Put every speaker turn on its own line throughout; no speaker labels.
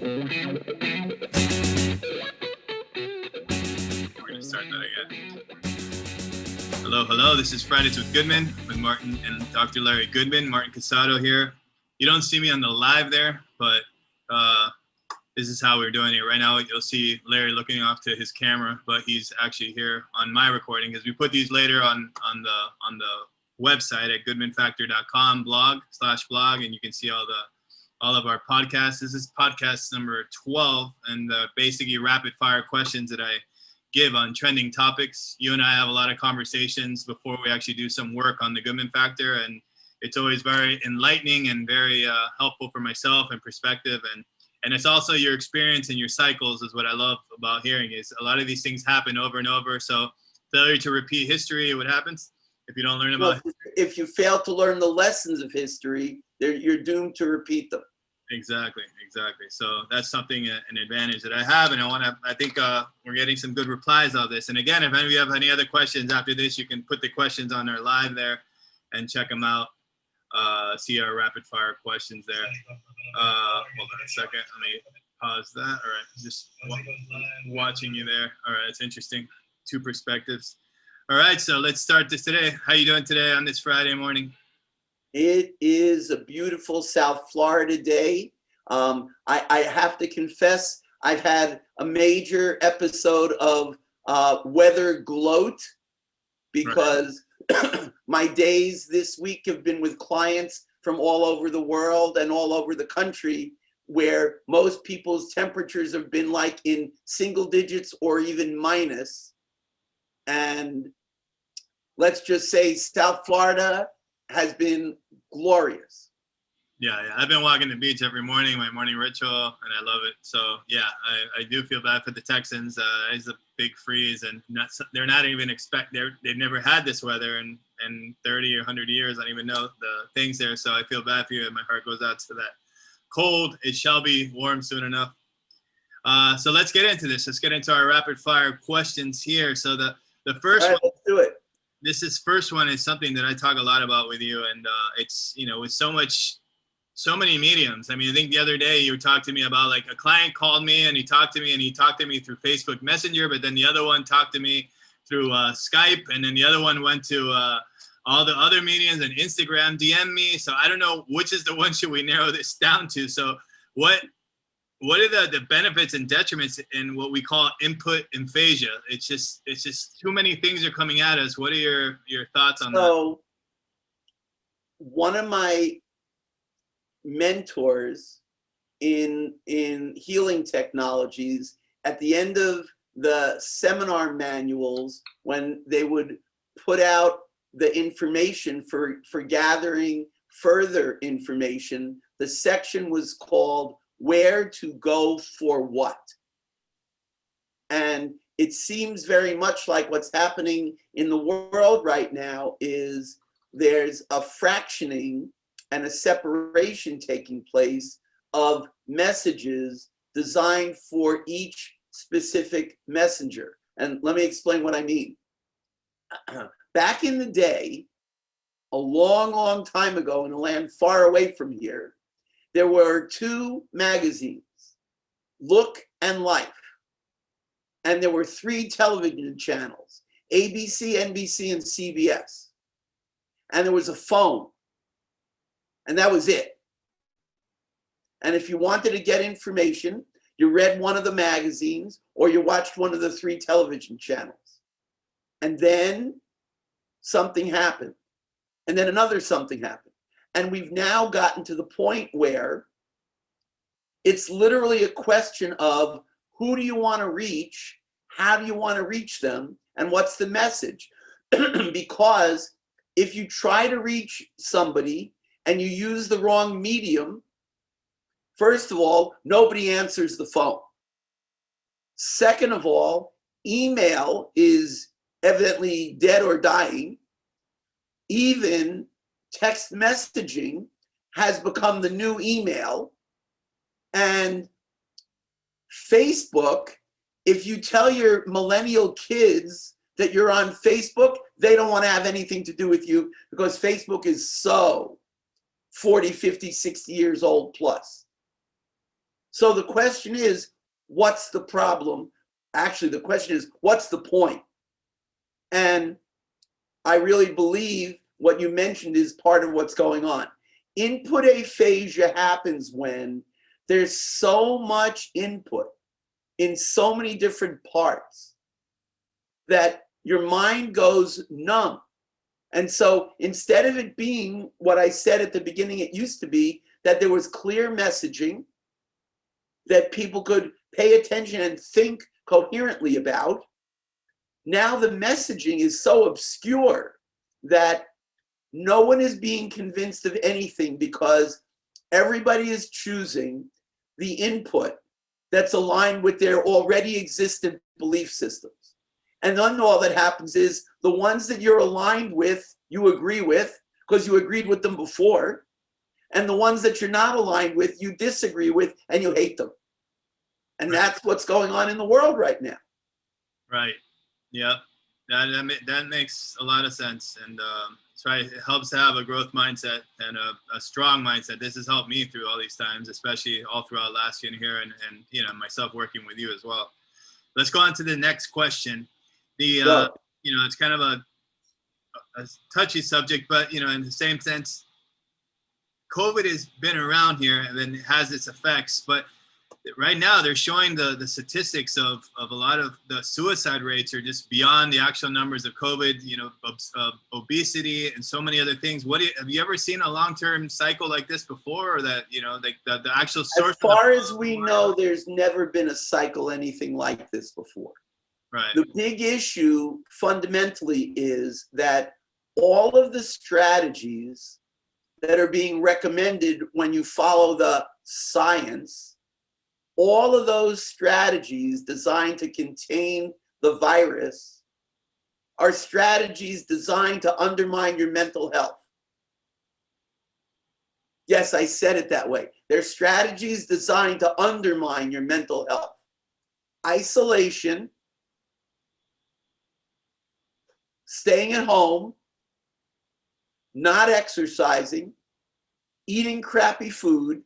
gonna start that again. Hello. This is Fridays with Goodman, with Martin and Dr. Larry Goodman. Martin Casado here. You don't see me on the live there, but this is how we're doing it right now. You'll see Larry looking off to his camera, but he's actually here on my recording because we put these later on the website at goodmanfactor.com /blog, and you can see all of our podcasts. This is podcast number 12, and basically rapid fire questions that I give on trending topics. You and I have a lot of conversations before we actually do some work on the Goodman Factor, and it's always very enlightening and very helpful for myself and perspective, and it's also your experience and your cycles is what I love about hearing. Is a lot of these things happen over and over, so failure to repeat history, what happens if you don't learn about
it? If you fail to learn the lessons of history, you're doomed to repeat them.
Exactly. So that's something, an advantage that I have, and I think we're getting some good replies on this. And again, if any of you have any other questions after this, you can put the questions on our live there and check them out. See our rapid fire questions there. Hold on a second. Let me pause that. All right, just watching you there. All right, it's interesting. Two perspectives. All right, so let's start this today. How you doing today on this Friday morning?
It is a beautiful South Florida day. I have to confess, I've had a major episode of weather gloat because my days this week have been with clients from all over the world and all over the country, where most people's temperatures have been like in single digits or even minus. And let's just say South Florida has been glorious.
Yeah, I've been walking the beach every morning, my morning ritual, and I love it. So yeah, I do feel bad for the Texans. It's a big freeze, and they're not even they've never had this weather in 30 or 100 years. I don't even know the things there, so I feel bad for you, and my heart goes out to that cold. It shall be warm soon enough. So let's get into this. Let's get into our rapid fire questions here. So the first one,
let's do it.
This first one is something that I talk a lot about with you, and it's, with so many mediums. I mean, I think the other day you talked to me about, like, a client called me and he talked to me through Facebook Messenger, but then the other one talked to me through Skype, and then the other one went to all the other mediums and Instagram DM me. So I don't know which is the one should we narrow this down to. So what are the benefits and detriments in what we call input aphasia? It's just too many things are coming at us. What are your thoughts on that?
So one of my mentors in healing technologies, at the end of the seminar manuals, when they would put out the information for gathering further information, the section was called Where to Go for What. And it seems very much like what's happening in the world right now is there's a fractioning and a separation taking place of messages designed for each specific messenger. And let me explain what I mean. Back in the day, a long time ago in a land far away from here, there were two magazines, Look and Life. And there were 3 television channels, ABC, NBC, and CBS. And there was a phone. And that was it. And if you wanted to get information, you read one of the magazines or you watched one of the 3 television channels. And then something happened. And then another something happened. And we've now gotten to the point where it's literally a question of who do you want to reach, how do you want to reach them, and what's the message? Because if you try to reach somebody and you use the wrong medium, first of all, nobody answers the phone. Second of all, email is evidently dead or dying. Even text messaging has become the new email. And Facebook, if you tell your millennial kids that you're on Facebook, they don't want to have anything to do with you because Facebook is so 40, 50, 60 years old plus. So the question is, what's the problem? Actually, the question is, what's the point? And I really believe what you mentioned is part of what's going on. Input aphasia happens when there's so much input in so many different parts that your mind goes numb. And so instead of it being what I said at the beginning, it used to be that there was clear messaging that people could pay attention and think coherently about. Now the messaging is so obscure that no one is being convinced of anything because everybody is choosing the input that's aligned with their already existent belief systems. And then all that happens is the ones that you're aligned with, you agree with because you agreed with them before. And the ones that you're not aligned with, you disagree with and you hate them. And that's what's going on in the world right now.
Right. Yeah. That makes a lot of sense. And that's right. It helps to have a growth mindset and a strong mindset. This has helped me through all these times, especially all throughout last year here and myself working with you as well. Let's go on to the next question. It's kind of a touchy subject, but in the same sense, COVID has been around here and then it has its effects. But right now they're showing the statistics of a lot of the suicide rates are just beyond the actual numbers of COVID, obesity and so many other things. Have you ever seen a long-term cycle like this before, or that, the actual source?
As far as we know, there's never been a cycle anything like this before.
Right.
The big issue fundamentally is that all of the strategies that are being recommended when you follow the science, all of those strategies designed to contain the virus are strategies designed to undermine your mental health. Yes, I said it that way. They're strategies designed to undermine your mental health. Isolation, staying at home, not exercising, eating crappy food,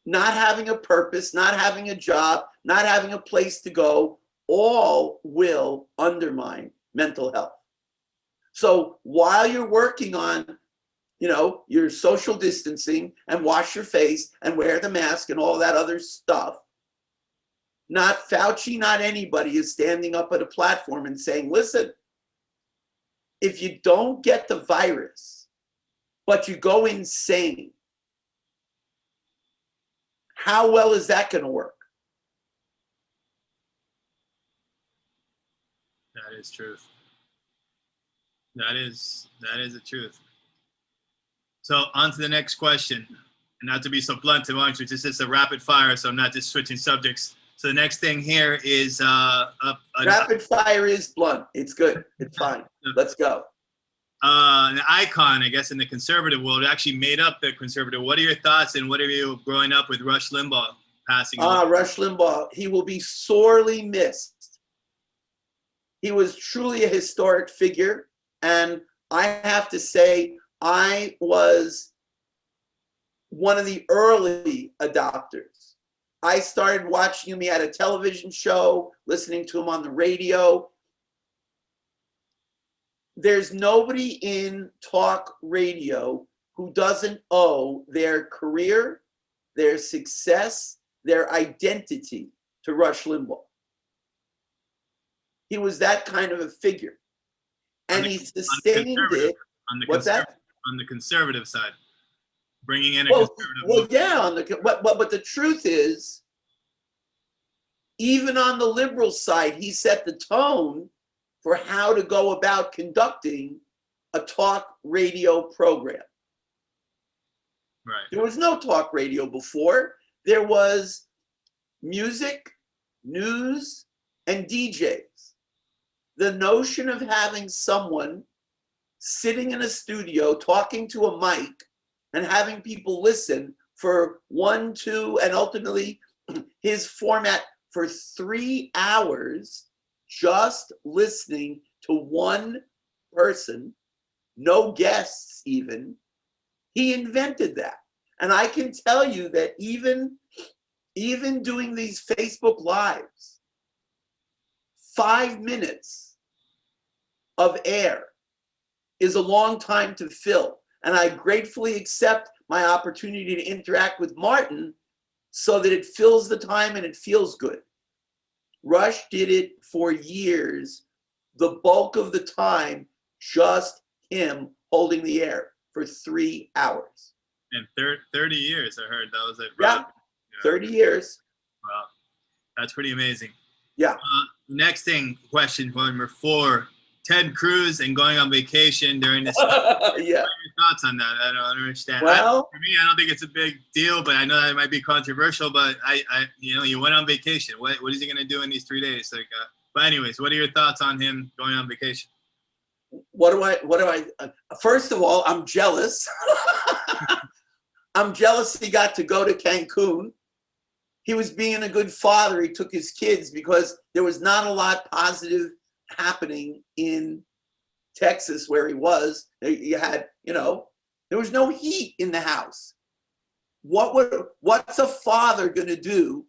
not having a purpose, not having a job, not having a place to go, all will undermine mental health. So while you're working on, your social distancing and wash your face and wear the mask and all that other stuff, not Fauci, not anybody is standing up at a platform and saying, listen, if you don't get the virus, but you go insane, how well is that going to work?
That is truth. That is the truth. So on to the next question. And not to be so blunt, to answer, this is a rapid fire, so I'm not just switching subjects. So the next thing here is
rapid fire is blunt. It's good. It's fine. Let's go.
An icon, I guess, in the conservative world, actually made up the conservative. What are your thoughts, and what are you growing up with Rush Limbaugh passing away?
Rush Limbaugh, he will be sorely missed. He was truly a historic figure, and I have to say, I was one of the early adopters. I started watching him. He had a television show, listening to him on the radio. There's nobody in talk radio who doesn't owe their career, their success, their identity to Rush Limbaugh. He was that kind of a figure. And he sustained it. What's that?
On the conservative side, bringing in a conservative.
Well, yeah, but the truth is, even on the liberal side, he set the tone for how to go about conducting a talk radio program.
Right.
There was no talk radio before. There was music, news, and DJs. The notion of having someone sitting in a studio talking to a mic and having people listen for 1, 2, and ultimately his format for 3 hours, just listening to one person, no guests even, he invented that. And I can tell you that even even doing these Facebook Lives, 5 minutes of air is a long time to fill. And I gratefully accept my opportunity to interact with Martin so that it fills the time and it feels good. Rush did it for years, the bulk of the time, just him holding the air for 3 hours.
And 30 years, I heard that was it.
Yeah,
Right?
30 years.
Wow, that's pretty amazing.
Yeah.
Next thing, question number 4. Ted Cruz and going on vacation during this.
Yeah.
What are your thoughts on that? I don't understand.
Well,
for me, I don't think it's a big deal, but I know that it might be controversial. But you went on vacation. What is he gonna do in these 3 days? Like, but anyways, what are your thoughts on him going on vacation?
What do I? First of all, I'm jealous. I'm jealous he got to go to Cancun. He was being a good father. He took his kids because there was not a lot positive happening in Texas where he was. You had, there was no heat in the house. What's a father going to do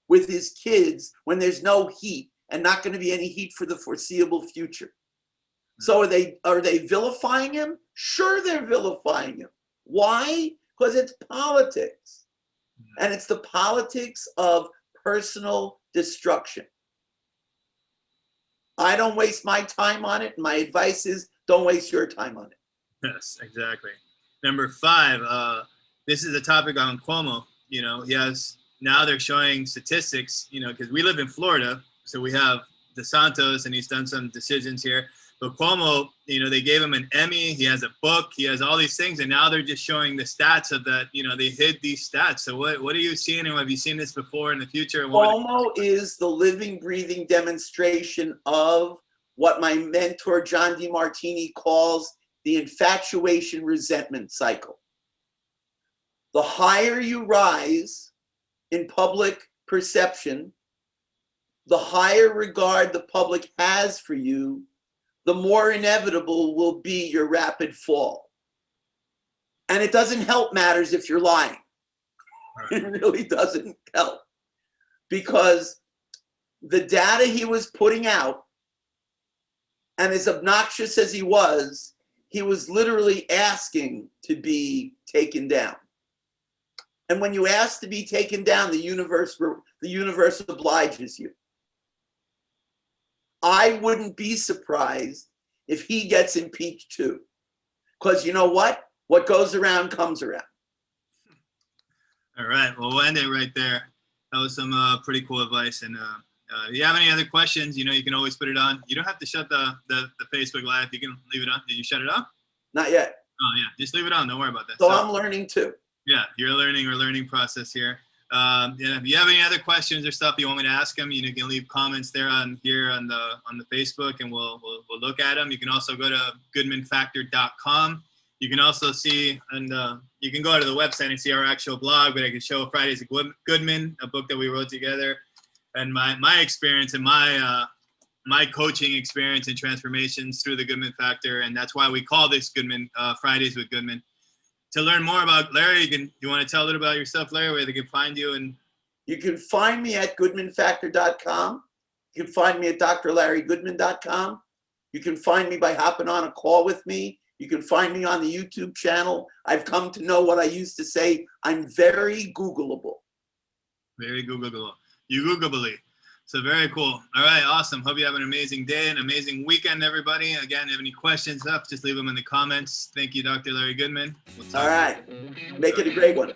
with his kids when there's no heat and not going to be any heat for the foreseeable future? So are they vilifying him? Sure, they're vilifying him. Why? Because it's politics. And it's the politics of personal destruction. I don't waste my time on it. My advice is don't waste your time on it.
Yes, exactly. Number 5, this is a topic on Cuomo. Now they're showing statistics, because we live in Florida. So we have DeSantos, and he's done some decisions here. But Cuomo, they gave him an Emmy. He has a book. He has all these things. And now they're just showing the stats of that. They hid these stats. So what are you seeing? And have you seen this before in the future?
Cuomo is the living, breathing demonstration of what my mentor, John DeMartini, calls the infatuation resentment cycle. The higher you rise in public perception, the higher regard the public has for you, the more inevitable will be your rapid fall. And it doesn't help matters if you're lying. It really doesn't help. Because the data he was putting out, and as obnoxious as he was literally asking to be taken down. And when you ask to be taken down, the universe obliges you. I wouldn't be surprised if he gets impeached too. Because you know what? What goes around comes around.
All right. Well, we'll end it right there. That was some pretty cool advice. And if you have any other questions, you can always put it on. You don't have to shut the Facebook Live. You can leave it on. Did you shut it off?
Not yet.
Oh, yeah. Just leave it on. Don't worry about that.
So I'm learning too.
Yeah, you're learning or learning process here. If you have any other questions or stuff you want me to ask them, you can leave comments there on the Facebook, and we'll look at them. You can also go to goodmanfactor.com. You can also see, and you can go to the website and see our actual blog, but I can show Fridays at Goodman, a book that we wrote together, and my experience and my coaching experience and transformations through the Goodman Factor, and that's why we call this Goodman Fridays with Goodman. To learn more about Larry, you want to tell a little about yourself, Larry, where they can find you? And
you can find me at goodmanfactor.com. You can find me at drlarrygoodman.com. You can find me by hopping on a call with me. You can find me on the YouTube channel. I've come to know what I used to say. I'm very Googleable.
Very Googleable. You Googleably. So very cool. All right, awesome. Hope you have an amazing day, an amazing weekend, everybody. Again, if you have any questions left, just leave them in the comments. Thank you, Dr. Larry Goodman.
All right. Make it a great one.